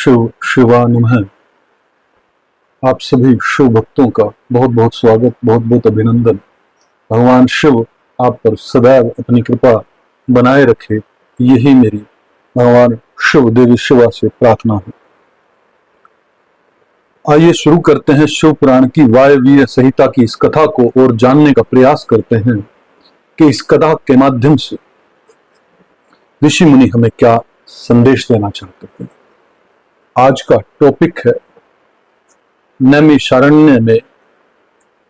शिव शिवानुमः। आप सभी शिव भक्तों का बहुत बहुत स्वागत, बहुत बहुत अभिनंदन। भगवान शिव आप पर सदैव अपनी कृपा बनाए रखे, यही मेरी भगवान शिव देवी शिवा से प्रार्थना है। आइए शुरू करते हैं शिव पुराण की वायवीय संहिता की इस कथा को और जानने का प्रयास करते हैं कि इस कथा के माध्यम से ऋषि मुनि हमें क्या संदेश देना चाहते हैं। आज का टॉपिक है नैमिषारण्य में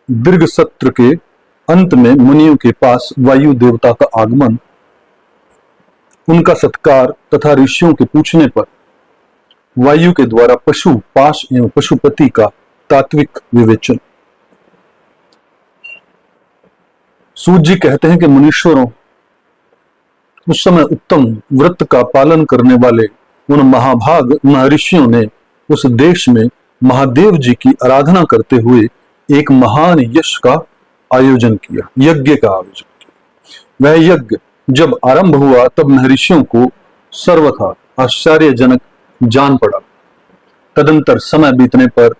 दीर्घ सत्र के अंत में मुनियों के पास वायु देवता का आगमन, उनका सत्कार तथा ऋषियों के पूछने पर वायु के द्वारा पशु पाश एवं पशुपति का तात्विक विवेचन। सूत जी कहते हैं कि मुनीश्वरों, उस समय उत्तम व्रत का पालन करने वाले उन महाभाग महर्षियों ने उस देश में महादेव जी की आराधना करते हुए एक महान यश का आयोजन किया, यज्ञ का आयोजन किया। वह यज्ञ जब आरंभ हुआ तब महर्षियों को सर्वथा आश्चर्यजनक जान पड़ा। तदंतर समय बीतने पर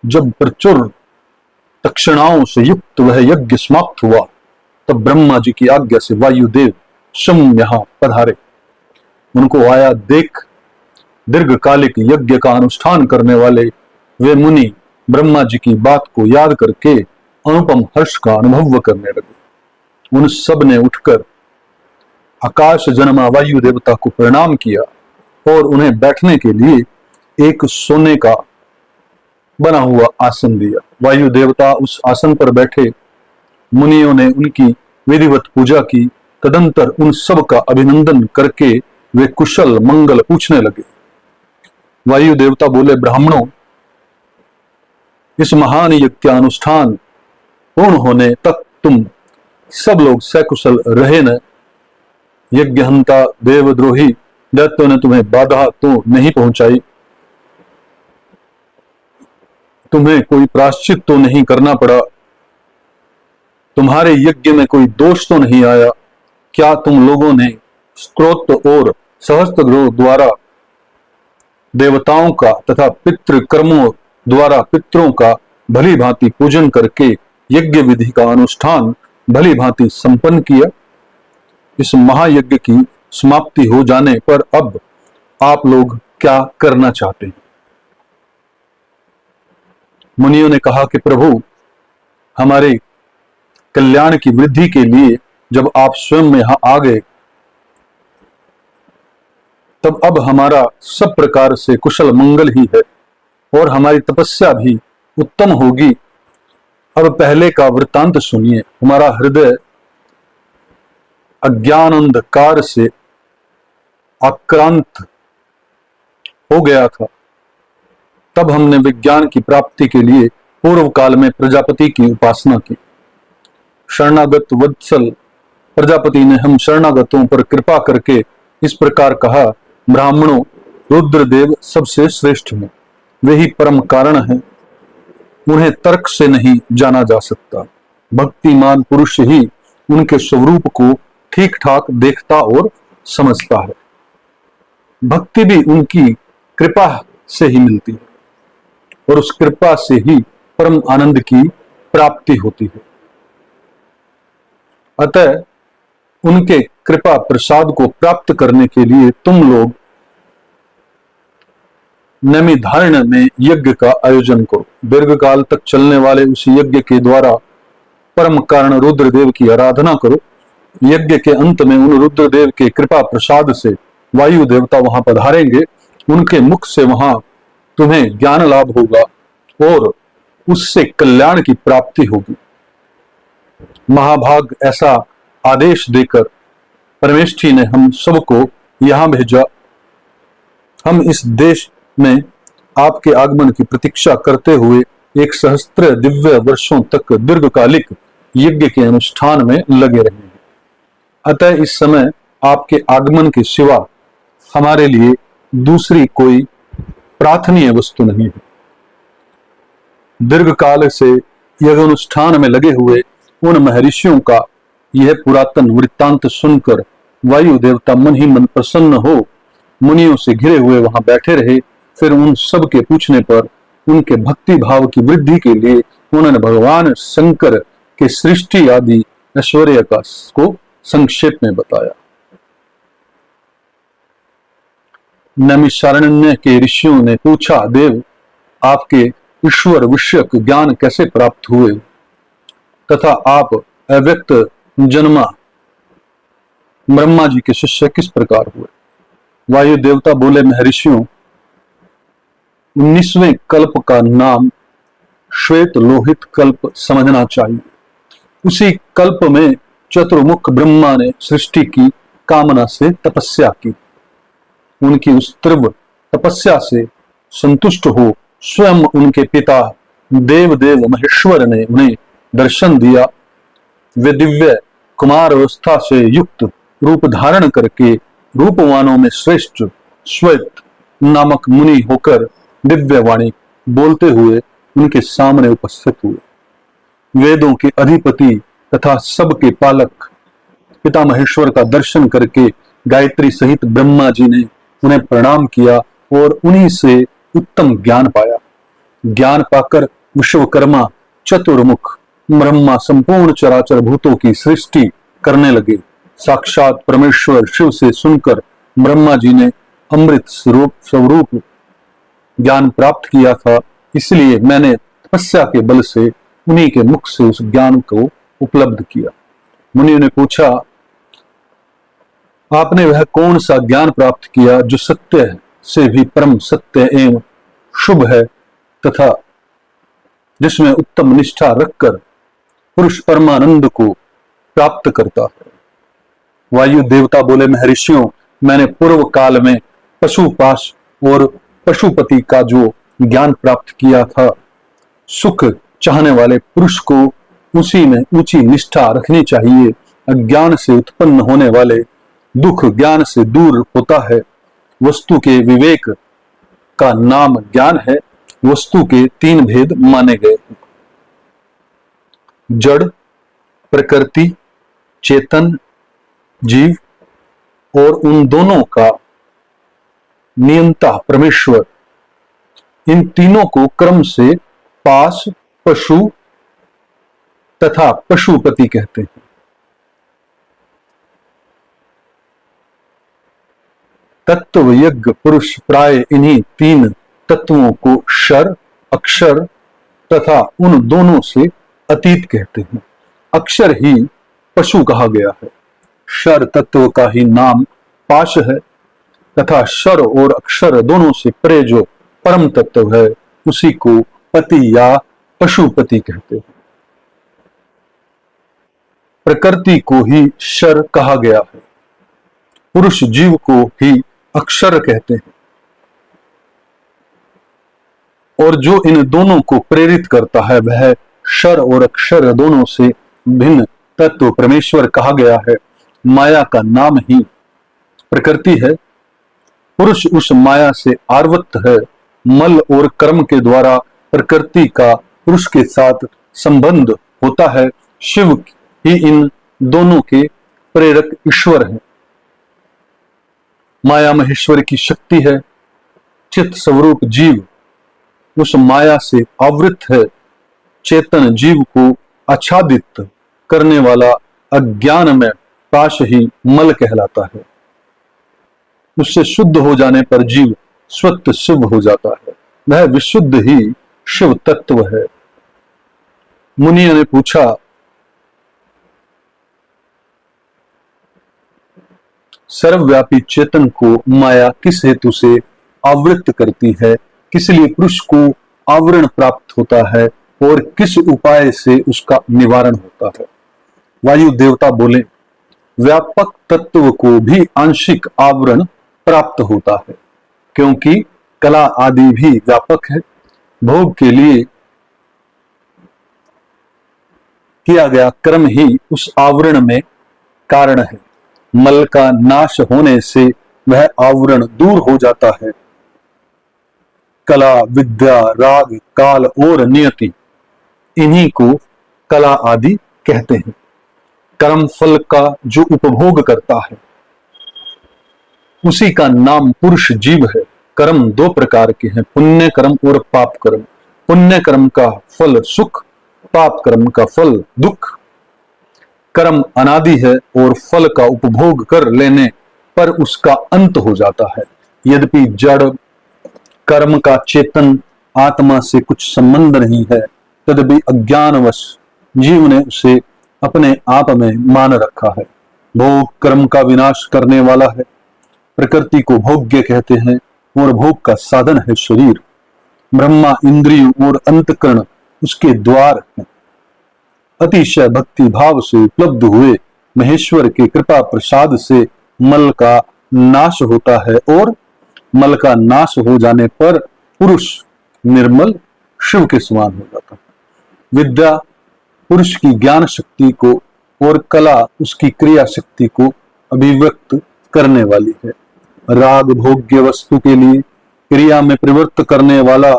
जब प्रचुर तक्षणाओं से युक्त वह यज्ञ समाप्त हुआ तब ब्रह्मा जी की आज्ञा से वायुदेव स्वयं यहाँ पधारे। उनको आया देख दीर्घकालिक यज्ञ का अनुष्ठान करने वाले वे मुनि ब्रह्मा जी की बात को याद करके अनुपम हर्ष का अनुभव करने लगे। उन सब ने उठकर आकाश जन्मा वायु देवता को प्रणाम किया और उन्हें बैठने के लिए एक सोने का बना हुआ आसन दिया। वायु देवता उस आसन पर बैठे। मुनियों ने उनकी विधिवत पूजा की। तदंतर उन सब का अभिनंदन करके वे कुशल मंगल पूछने लगे। वायु देवता बोले, ब्राह्मणों, इस महान यज्ञानुष्ठान पूर्ण होने तक तुम सब लोग सकुशल रहे न? यज्ञहंता देवद्रोही दैत्यों ने तुम्हें बाधा तो नहीं पहुंचाई? तुम्हें कोई प्रायश्चित तो नहीं करना पड़ा? तुम्हारे यज्ञ में कोई दोष तो नहीं आया? क्या तुम लोगों ने स्तोत्र और सहस्त्रग्रोह द्वारा देवताओं का तथा पितृ कर्मों द्वारा पितरों का भली भांति पूजन करके यज्ञ विधि का अनुष्ठान भली भांति संपन्न किया? इस महायज्ञ की समाप्ति हो जाने पर अब आप लोग क्या करना चाहते हैं? मुनियों ने कहा कि प्रभु, हमारे कल्याण की वृद्धि के लिए जब आप स्वयं यहां आ गए तब अब हमारा सब प्रकार से कुशल मंगल ही है और हमारी तपस्या भी उत्तम होगी। अब पहले का वृत्तांत सुनिए। हमारा हृदय अज्ञान अंधकार से आक्रांत हो गया था। तब हमने विज्ञान की प्राप्ति के लिए पूर्व काल में प्रजापति की उपासना की। शरणागत वत्सल प्रजापति ने हम शरणागतों पर कृपा करके इस प्रकार कहा, ब्राह्मणों, रुद्रदेव सबसे श्रेष्ठ हैं। वे ही परम कारण हैं। उन्हें तर्क से नहीं जाना जा सकता। भक्तिमान पुरुष ही उनके स्वरूप को ठीक ठाक देखता और समझता है। भक्ति भी उनकी कृपा से ही मिलती है और उस कृपा से ही परम आनंद की प्राप्ति होती है। अतः उनके कृपा प्रसाद को प्राप्त करने के लिए तुम लोग नैमिषारण्य में यज्ञ का आयोजन करो। दीर्घकाल तक चलने वाले उस यज्ञ के द्वारा परम कारण रुद्रदेव की आराधना करो। यज्ञ के अंत में उन रुद्रदेव के कृपा प्रसाद से वायु देवता वहां पधारेंगे। उनके मुख से वहां तुम्हें ज्ञान लाभ होगा और उससे कल्याण की प्राप्ति होगी। महाभाग ऐसा आदेश देकर परमेष्ठी ने हम सबको यहां भेजा। हम इस देश में आपके आगमन की प्रतीक्षा करते हुए 1 सहस्त्र दिव्य वर्षों तक दीर्घकालिक यज्ञ के अनुष्ठान में लगे रहेंगे। अतः इस समय आपके आगमन के सिवा हमारे लिए दूसरी कोई प्रार्थनीय वस्तु नहीं है। दीर्घकाल से यज्ञ अनुष्ठान में लगे हुए उन महर्षियों का यह पुरातन वृत्तांत सुनकर वायु देवता मन ही मन प्रसन्न हो मुनियों से घिरे हुए वहां बैठे रहे फिर उन सब के पूछने पर उनके भक्ति भाव की वृद्धि के लिए उन्होंने भगवान शंकर के सृष्टि आदि ऐश्वर्य को संक्षेप में बताया। नैमिषारण्य के ऋषियों ने पूछा, देव, आपके ईश्वर विषयक ज्ञान कैसे प्राप्त हुए तथा आप अव्यक्त जन्मा ब्रह्मा जी के शिष्य किस प्रकार हुए? वायु देवता बोले, महर्षियों, 19वें कल्प का नाम श्वेत लोहित कल्प समझना चाहिए। उसी कल्प में चतुर्मुख ब्रह्मा ने सृष्टि की कामना से तपस्या की। उनकी उस तीव्र तपस्या से संतुष्ट हो स्वयं उनके पिता देवदेव महेश्वर ने उन्हें दर्शन दिया। वे दिव्य कुमार अवस्था से युक्त रूप धारण करके रूपवानों में श्रेष्ठ श्वेत नामक मुनि होकर दिव्य वाणी बोलते हुए उनके सामने उपस्थित हुए। वेदों के अधिपति तथा सबके पालक पिता महेश्वर का दर्शन करके गायत्री सहित ब्रह्मा जी ने उन्हें प्रणाम किया और उन्हीं से उत्तम ज्ञान पाया। ज्ञान पाकर विश्वकर्मा चतुर्मुख ब्रह्मा संपूर्ण चराचर भूतों की सृष्टि करने लगे। साक्षात परमेश्वर शिव से सुनकर ब्रह्मा जी ने अमृत स्वरूप ज्ञान प्राप्त किया था, इसलिए मैंने तपस्या के बल से उन्हीं के मुख से उस ज्ञान को उपलब्ध किया। मुनि ने पूछा, आपने वह कौन सा ज्ञान प्राप्त किया जो सत्य से भी परम सत्य एवं शुभ है तथा जिसमें उत्तम निष्ठा रखकर पुरुष परमानंद को प्राप्त करता है? वायु देवता बोले, महर्षियों, मैंने पूर्व काल में पशुपाश और पशुपति का जो ज्ञान प्राप्त किया था, सुख चाहने वाले पुरुष को उसी में ऊंची निष्ठा रखनी चाहिए। अज्ञान से उत्पन्न होने वाले दुख ज्ञान से दूर होता है। वस्तु के विवेक का नाम ज्ञान है। वस्तु के 3 भेद माने गए, जड़, प्रकृति, चेतन, जीव और उन दोनों का नियंता परमेश्वर। इन तीनों को क्रम से पाश, पशु तथा पशुपति कहते हैं। तत्व यज्ञ पुरुष प्राय इन्हीं 3 तत्वों को क्षर, अक्षर तथा उन दोनों से अतीत कहते हैं। अक्षर ही पशु कहा गया है। क्षर तत्व का ही नाम पाश है तथा क्षर और अक्षर दोनों से परे जो परम तत्व है उसी को पति या पशुपति कहते हैं। प्रकृति को ही क्षर कहा गया है। पुरुष जीव को ही अक्षर कहते हैं और जो इन दोनों को प्रेरित करता है वह क्षर और अक्षर दोनों से भिन्न तत्व परमेश्वर कहा गया है। माया का नाम ही प्रकृति है। पुरुष उस माया से आवर्त है। मल और कर्म के द्वारा प्रकृति का पुरुष के साथ संबंध होता है। शिव ही इन दोनों के प्रेरक ईश्वर हैं। माया महेश्वर की शक्ति है। चित्त स्वरूप जीव उस माया से आवृत है। चेतन जीव को आच्छादित करने वाला अज्ञान में पाश ही मल कहलाता है। उससे शुद्ध हो जाने पर जीव स्वतः शिव हो जाता है। वह विशुद्ध ही शिव तत्व है। मुनियों ने पूछा, सर्वव्यापी चेतन को माया किस हेतु से आवृत करती है? किस लिए पुरुष को आवरण प्राप्त होता है और किस उपाय से उसका निवारण होता है? वायु देवता बोले, व्यापक तत्व को भी आंशिक आवरण प्राप्त होता है, क्योंकि कला आदि भी व्यापक है। भोग के लिए किया गया कर्म ही उस आवरण में कारण है। मल का नाश होने से वह आवरण दूर हो जाता है। कला, विद्या, राग, काल और नियति, इन्हीं को कला आदि कहते हैं। कर्म फल का जो उपभोग करता है उसी का नाम पुरुष जीव है। कर्म दो प्रकार के हैं, पुण्य कर्म और पाप कर्म। पुण्य कर्म का फल सुख, पाप कर्म का फल दुख। कर्म अनादि है और फल का उपभोग कर लेने पर उसका अंत हो जाता है। यद्यपि जड़ कर्म का चेतन आत्मा से कुछ संबंध नहीं है, तदपि अज्ञानवश जीव ने उसे अपने आप में मान रखा है। भोग कर्म का विनाश करने वाला है। प्रकृति को भोग्य कहते हैं और भोग का साधन है शरीर। ब्रह्मा इंद्रियों और अंतकरण उसके द्वार हैं। अतिशय भक्ति भाव से उपलब्ध हुए महेश्वर के कृपा प्रसाद से मल का नाश होता है और मल का नाश हो जाने पर पुरुष निर्मल शिव के समान हो जाता है। विद्या पुरुष की ज्ञान शक्ति को और कला उसकी क्रिया शक्ति को अभिव्यक्त करने वाली है। राग भोग्य वस्तु के लिए क्रिया में प्रवृत्त करने वाला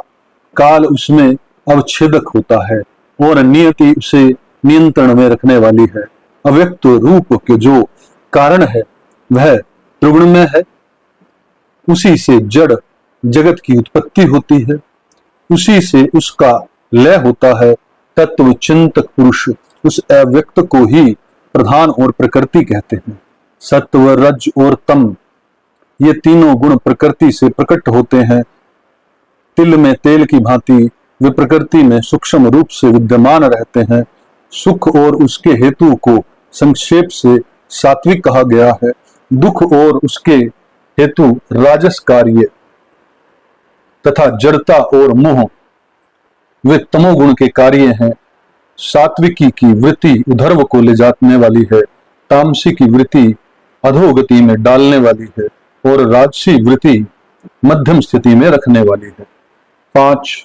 काल उसमें अवच्छेदक होता है और नियति उसे नियंत्रण में रखने वाली है। अव्यक्त रूप के जो कारण है वह त्रिगुणमय है। उसी से जड़ जगत की उत्पत्ति होती है, उसी से उसका लय होता है। तत्व चिंतक पुरुष उस अव्यक्त को ही प्रधान और प्रकृति कहते हैं। सत्व रज और तम ये तीनों गुण प्रकृति से प्रकट होते हैं। तिल में तेल की भांति वे प्रकृति में सूक्ष्म रूप से विद्यमान रहते हैं। सुख और उसके हेतु को संक्षेप से सात्विक कहा गया है। दुख और उसके हेतु राजस कार्य तथा जड़ता और मोह वे तमोगुण के कार्य हैं। सात्विकी की वृत्ति उधर्व को ले जाने वाली है, तामसी की वृत्ति अधोगति में डालने वाली है और राजसी वृत्ति मध्यम स्थिति में रखने वाली है। 5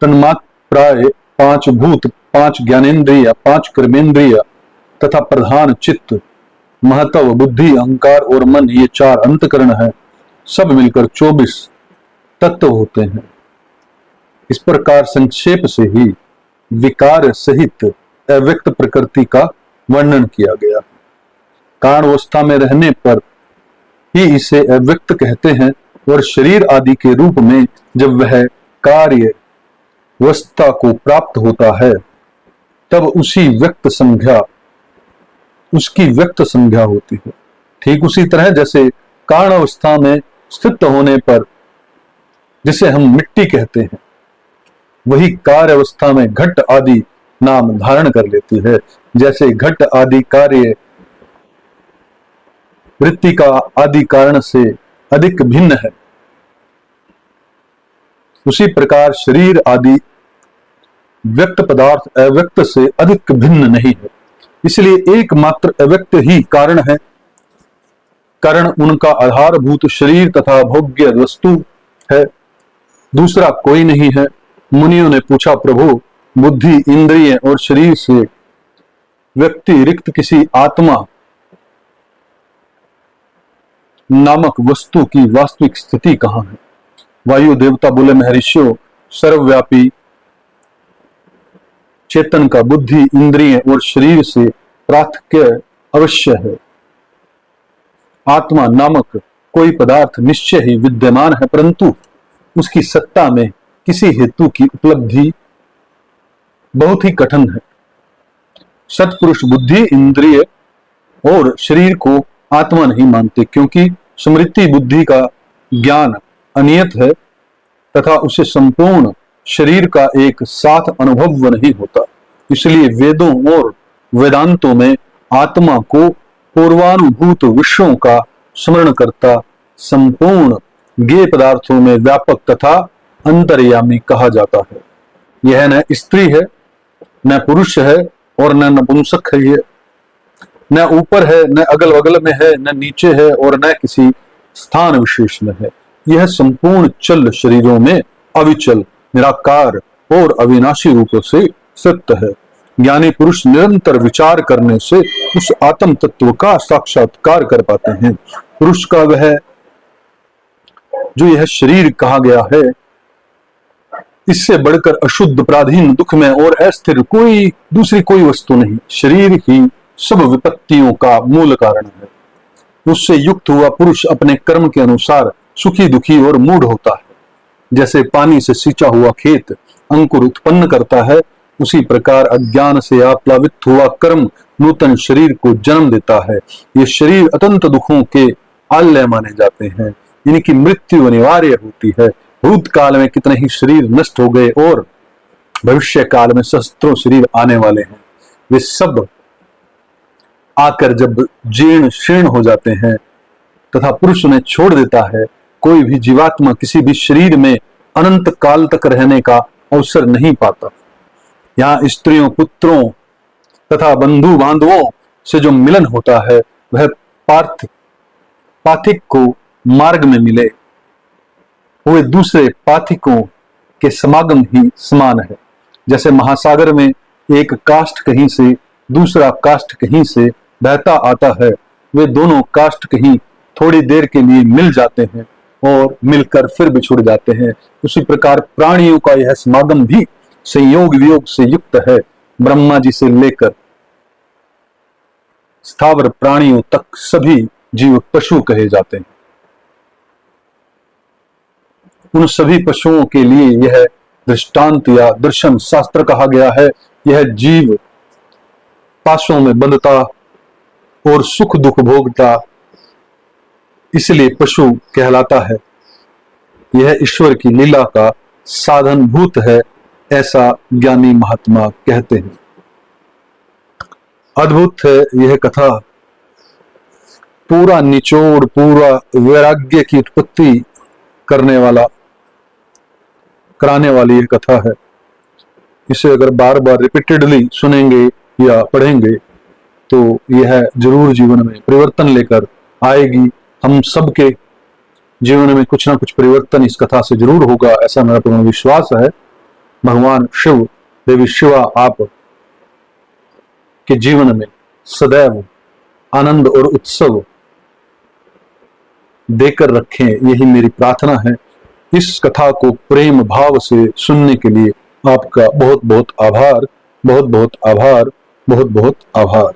तन्मात्राए, 5 भूत, 5 ज्ञानेन्द्रिय, 5 कर्मेंद्रिय तथा प्रधान चित्त, महत्व, बुद्धि, अहंकार और मन ये 4 अंतकरण हैं। सब मिलकर 24 तत्व होते हैं। इस प्रकार संक्षेप से ही विकार सहित अव्यक्त प्रकृति का वर्णन किया गया। कारण अवस्था में रहने पर ही इसे अव्यक्त कहते हैं और शरीर आदि के रूप में जब वह कार्य अवस्था को प्राप्त होता है तब उसकी व्यक्त संज्ञा होती है। ठीक उसी तरह जैसे कारण अवस्था में स्थित होने पर जिसे हम मिट्टी कहते हैं, वही कार्य अवस्था में घट आदि नाम धारण कर लेती है। जैसे घट आदि कार्य वृत्ति का आदि कारण से अधिक भिन्न है, उसी प्रकार शरीर आदि व्यक्त पदार्थ अव्यक्त से अधिक भिन्न नहीं है। इसलिए एकमात्र अव्यक्त ही कारण है। कारण उनका आधारभूत शरीर तथा भोग्य वस्तु है, दूसरा कोई नहीं है। मुनियों ने पूछा, प्रभु बुद्धि, इंद्रिय और शरीर से व्यतिरिक्त किसी आत्मा नामक वस्तु की वास्तविक स्थिति कहां है? वायु देवता बोले, महर्षियों, सर्वव्यापी चेतन का बुद्धि, इंद्रिय और शरीर से पार्थक्य अवश्य है। आत्मा नामक कोई पदार्थ निश्चय ही विद्यमान है, परंतु उसकी सत्ता में किसी हेतु की उपलब्धि बहुत ही कठिन है। सत्पुरुष बुद्धि, इंद्रिय और शरीर को आत्मा नहीं मानते, क्योंकि स्मृति बुद्धि का ज्ञान अनियत है तथा उसे संपूर्ण शरीर का एक साथ अनुभव नहीं होता। इसलिए वेदों और वेदांतों में आत्मा को पूर्वानुभूत विषयों का स्मरण करता संपूर्ण ज्ञेय पदार्थों में व्यापक तथा अंतर्यामी कहा जाता है। यह न स्त्री है, न पुरुष है और न नपुंसक है। यह न ऊपर है, न अगल बगल में है, न नीचे है और न किसी स्थान विशेष में है। यह संपूर्ण चल शरीरों में अविचल, निराकार और अविनाशी रूप से सत्य है। ज्ञानी पुरुष निरंतर विचार करने से उस आत्म तत्व का साक्षात्कार कर पाते हैं। पुरुष का वह जो यह शरीर कहा गया है, इससे बढ़कर अशुद्ध, पराधीन, दुख में और अस्थिर कोई दूसरी कोई वस्तु नहीं। शरीर ही सब विपत्तियों का मूल कारण है। उससे युक्त हुआ पुरुष अपने कर्म के अनुसार सुखी दुखी और मूढ़ होता है। जैसे पानी से सींचा हुआ खेत अंकुर उत्पन्न करता है, उसी प्रकार अज्ञान से आप्लावित हुआ कर्म नूतन शरीर को जन्म देता है। ये शरीर अत्यंत दुखों के आलय माने जाते हैं, इनकी मृत्यु अनिवार्य होती है। भूतकाल में कितने ही शरीर नष्ट हो गए और भविष्य काल में सहस्त्रों शरीर आने वाले हैं। वे सब आकर जब जीर्ण शीर्ण हो जाते हैं तथा पुरुष उन्हें छोड़ देता है, कोई भी जीवात्मा किसी भी शरीर में अनंत काल तक रहने का अवसर नहीं पाता। यहाँ स्त्रियों पुत्रों तथा बंधु बांधवों से जो मिलन होता है वह पाथिक को मार्ग में मिले हुए दूसरे पाथिकों के समागम ही समान है। जैसे महासागर में एक काष्ठ कहीं से दूसरा काष्ठ कहीं से बहता आता है, वे दोनों काष्ठ कहीं थोड़ी देर के लिए मिल जाते हैं और मिलकर फिर बिछुड़ जाते हैं। उसी प्रकार प्राणियों का यह समागम भी संयोग वियोग से युक्त है। ब्रह्मा जी से लेकर स्थावर प्राणियों तक सभी जीव पशु कहे जाते हैं। उन सभी पशुओं के लिए यह दृष्टांत या दर्शन शास्त्र कहा गया है। यह जीव पाशों में बंधता और सुख दुख भोगता, इसलिए पशु कहलाता है। यह ईश्वर की लीला का साधनभूत है, ऐसा ज्ञानी महात्मा कहते हैं। अद्भुत है यह कथा, पूरा निचोड़, पूरा वैराग्य की उत्पत्ति कराने वाली यह कथा है। इसे अगर बार बार रिपीटेडली सुनेंगे या पढ़ेंगे तो यह जरूर जीवन में परिवर्तन लेकर आएगी। हम सबके जीवन में कुछ ना कुछ परिवर्तन इस कथा से जरूर होगा, ऐसा मेरा पूर्ण विश्वास है। भगवान शिव, देवी शिवा आप के जीवन में सदैव आनंद और उत्सव देकर रखें, यही मेरी प्रार्थना है। इस कथा को प्रेम भाव से सुनने के लिए आपका बहुत बहुत आभार, बहुत बहुत आभार, बहुत बहुत आभार।